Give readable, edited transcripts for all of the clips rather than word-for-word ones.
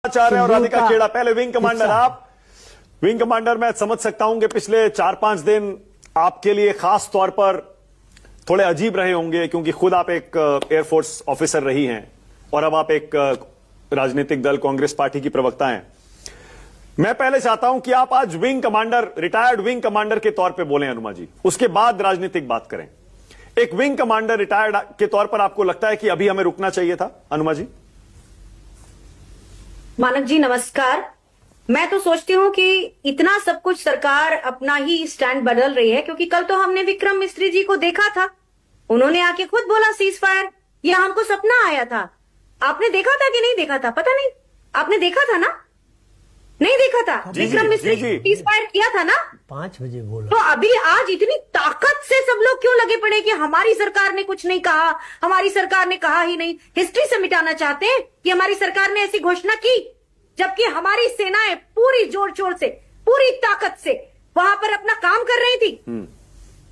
आचार्य और राधिका खेड़ा, पहले wing commander आप। विंग कमांडर, मैं समझ सकता हूं कि पिछले 4-5 दिन आपके लिए खास तौर पर थोड़े अजीब रहे होंगे, क्योंकि खुद आप एक एयरफोर्स ऑफिसर रही हैं और अब आप एक राजनीतिक दल कांग्रेस पार्टी की प्रवक्ता हैं। मैं पहले चाहता हूं कि आप आज wing commander, retired wing commander के तौर पे बोलें अनुमा जी, उसके बाद राजनीतिक बात करें। एक विंग कमांडर रिटायर्ड के तौर पर आपको लगता है कि अभी हमें रुकना चाहिए था, अनुमा जी? मानक जी नमस्कार। मैं तो सोचती हूँ कि इतना सब कुछ सरकार अपना ही स्टैंड बदल रही है, क्योंकि कल तो हमने विक्रम मिस्त्री जी को देखा था, उन्होंने आके खुद बोला सीज फायर, ये हमको सपना आया था। आपने देखा था कि नहीं देखा था? पता नहीं, आपने देखा था ना? नहीं देखा था? विक्रम मिस्त्री सीज फायर किया था ना? 5 बजे बोला। तो अभी आज इतनी ताकत से सब लोग क्यों लगे पड़े कि हमारी सरकार ने कुछ नहीं कहा, हमारी सरकार ने कहा ही नहीं? हिस्ट्री से मिटाना चाहते हैं कि हमारी सरकार ने ऐसी घोषणा की, जबकि हमारी सेनाएं पूरी जोर शोर से, पूरी ताकत से वहां पर अपना काम कर रही थी।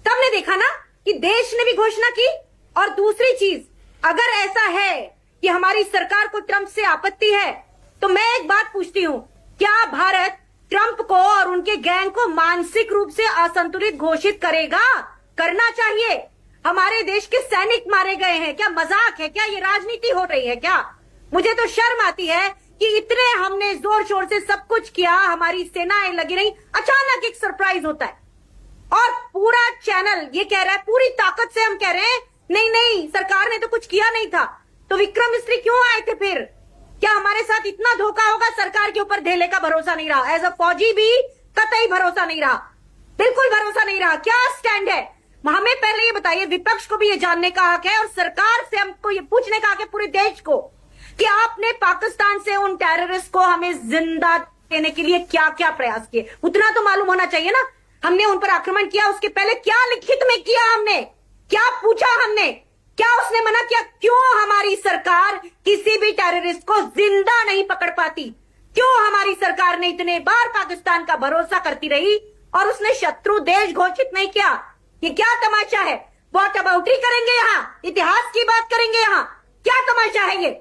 तब ने देखा ना कि देश ने भी घोषणा की। और दूसरी चीज, अगर ऐसा है कि हमारी सरकार को ट्रंप से आपत्ति है, तो मैं एक बात पूछती हूं, क्या भारत ट्रंप को और उनके गैंग को मानसिक रूप से असंतुलित घोषित करेगा? करना चाहिए। हमारे देश के सैनिक मारे गए हैं, क्या मजाक है? क्या ये राजनीति हो रही है क्या? मुझे तो शर्म आती है कि इतने हमने जोर शोर से सब कुछ किया, हमारी सेनाएं लगी रही, अचानक एक सरप्राइज होता है और पूरा चैनल ये कह रहा है, पूरी ताकत से हम कह रहे हैं नहीं नहीं सरकार ने तो कुछ किया नहीं था। तो विक्रम मिस्त्री क्यों आए थे फिर? क्या हमारे साथ इतना धोखा होगा? सरकार के ऊपर धेले का भरोसा नहीं रहा, एज अ फौजी भी कतई भरोसा नहीं रहा, बिल्कुल भरोसा नहीं रहा। क्या स्टैंड है? हमें पहले ये बताइए, विपक्ष को भी ये जानने का हक है और सरकार से हमको ये पूछने का हक है, पूरे देश को, कि आपने पाकिस्तान से उन टेररिस्ट को हमें जिंदा देने के लिए क्या क्या प्रयास किए। उतना तो मालूम होना चाहिए ना। हमने उन पर आक्रमण किया, उसके पहले क्या लिखित में किया, हमने क्या पूछा, हमने क्या उसने मना किया? क्यों हमारी सरकार किसी भी टेररिस्ट को जिंदा नहीं पकड़ पाती? क्यों हमारी सरकार ने इतने बार पाकिस्तान का भरोसा करती रही और उसने शत्रु देश घोषित नहीं किया? ये क्या तमाशा है? वॉट अबाउटरी करेंगे यहाँ, इतिहास की बात करेंगे यहाँ? क्या तमाशा है ये?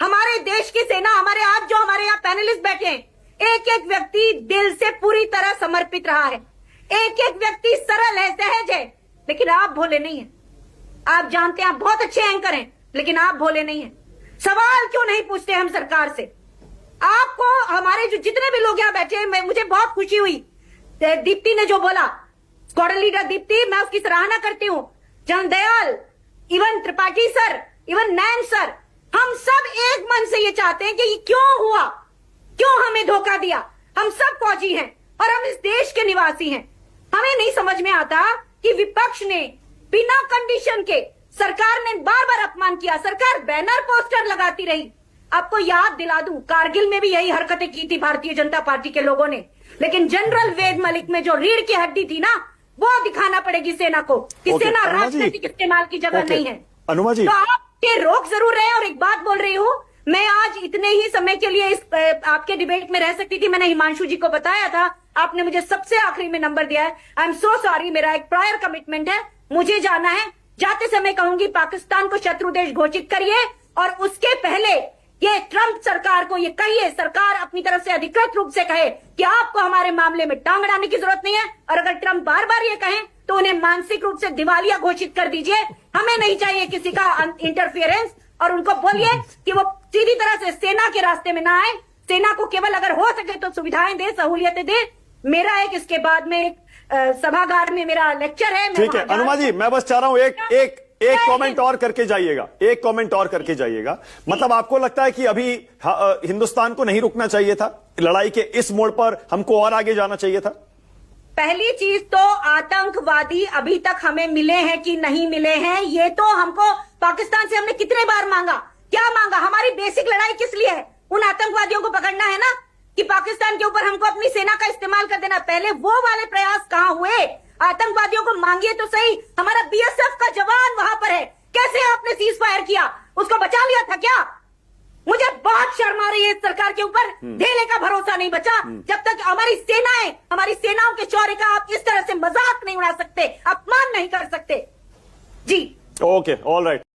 हमारे देश की सेना, हमारे आज जो हमारे यहाँ पैनलिस्ट बैठे हैं, एक एक व्यक्ति दिल से पूरी तरह समर्पित रहा है, एक एक व्यक्ति सरल है, सहज है, लेकिन आप भोले नहीं हैं। आप जानते हैं आप बहुत अच्छे एंकर हैं, लेकिन आप भोले नहीं हैं। सवाल क्यों नहीं पूछते हम सरकार से? आपको हमारे जो जितने भी लोग यहाँ बैठे हैं, मुझे बहुत खुशी हुई दीप्ति ने जो बोला, स्क्वाड्रन लीडर दीप्ति, मैं उसकी सराहना करती हूँ। जनदयाल, इवन त्रिपाठी सर, इवन नैन सर, हम सब एक मन से ये चाहते हैं कि ये क्यों हुआ, क्यों हमें धोखा दिया। हम सब फौजी हैं और हम इस देश के निवासी हैं। हमें नहीं समझ में आता कि विपक्ष ने बिना कंडीशन के, सरकार ने बार बार अपमान किया, सरकार बैनर पोस्टर लगाती रही। आपको याद दिला दूं, कारगिल में भी यही हरकतें की थी भारतीय जनता पार्टी के लोगों ने, लेकिन जनरल वेद मलिक में जो रीढ़ की हड्डी थी ना, वो दिखाना पड़ेगी सेना को कि सेना राजनीतिक इस्तेमाल की जगह नहीं है। अनुमा जी, तो आप ये रोक जरूर रहे। और एक बात बोल रही हूँ, मैं आज इतने ही समय के लिए इस आपके डिबेट में रह सकती थी। मैंने हिमांशु जी को बताया था, आपने मुझे सबसे आखिरी में नंबर दिया है। आई एम सो सॉरी, मेरा एक प्रायर कमिटमेंट है, मुझे जाना है। जाते समय कहूंगी पाकिस्तान को शत्रु देश घोषित करिए और उसके पहले ये ट्रंप सरकार को ये कहिए, सरकार अपनी तरफ से अधिकृत रूप से कहे कि आपको हमारे मामले में टांग अड़ाने की जरूरत नहीं है। और अगर ट्रंप बार बार ये कहें तो उन्हें मानसिक रूप से दिवालिया घोषित कर दीजिए। हमें नहीं चाहिए किसी का इंटरफियरेंस। और उनको बोलिए कि वो सीधी तरह से सेना के रास्ते में ना आए, सेना को केवल अगर हो सके तो सुविधाएं दे, सहूलियतें दे। मेरा एक इसके बाद में एक सभागार में मेरा लेक्चर है। ठीक है अनुमा जी, मैं बस चाह रहा हूं एक कमेंट और करके जाइएगा, एक कमेंट और करके जाइएगा। मतलब आपको लगता है कि अभी हिंदुस्तान को नहीं रुकना चाहिए था, लड़ाई के इस मोड़ पर हमको और आगे जाना चाहिए था? पहली चीज तो आतंकवादी अभी तक हमें मिले हैं कि नहीं मिले हैं, ये तो हमको पाकिस्तान से हमने कितने बार मांगा, क्या मांगा? हमारी बेसिक लड़ाई किस लिए है? उन आतंकवादियों को पकड़ना है ना, कि पाकिस्तान के ऊपर हमको अपनी सेना का इस्तेमाल कर देना। पहले वो वाले प्रयास कहां हुए? आतंकवादियों को मांगिए तो सही। हमारा बीएसएफ का जवान वहां पर है, कैसे आपने सीज फायर किया? उसको बचा लिया था क्या? मुझे बहुत शर्म आ रही है इस सरकार के ऊपर। धेले का भरोसा नहीं बचा। जब तक हमारी सेनाएं, हमारी सेनाओं के शौर्य का आप इस तरह से मजाक नहीं उड़ा सकते, अपमान नहीं कर सकते। जी ओके, ऑल राइट।